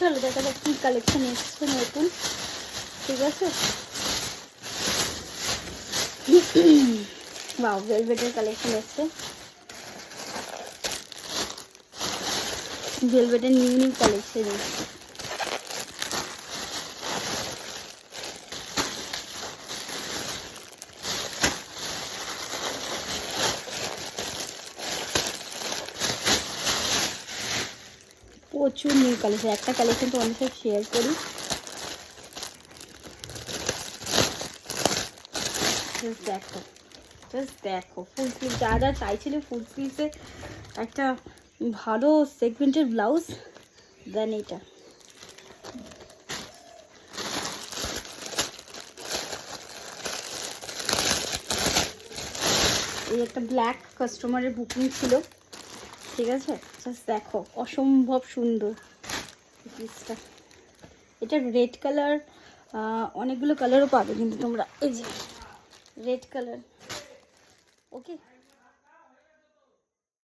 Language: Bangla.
চলো দেখা যাক কি কালেকশন এসছে নতুন। ঠিক আছে, বাও ভেলভেটের কালেকশন এসছে, ভেলভেটের নিউ নিউ কালেকশন এসছে। প্রচুর নিউ কালেকশন, একটা কালেকশন তো অনেক সাথে শেয়ার করি। দেখো জাস্ট দেখো, ফুল স্লিভ যা যা চাইছিলে, ফুল স্লিভসে একটা ভালো সেগমেন্টের ব্লাউজ, দেন এটা এই একটা ব্ল্যাক কাস্টমারের বুকিং ছিল। ঠিক আছে, জাস্ট দেখো অসম্ভব সুন্দর পিসটা। এটা রেড কালার, অনেকগুলো কালারও পাবে কিন্তু তোমরা, এই যে রেড কালার। ওকে।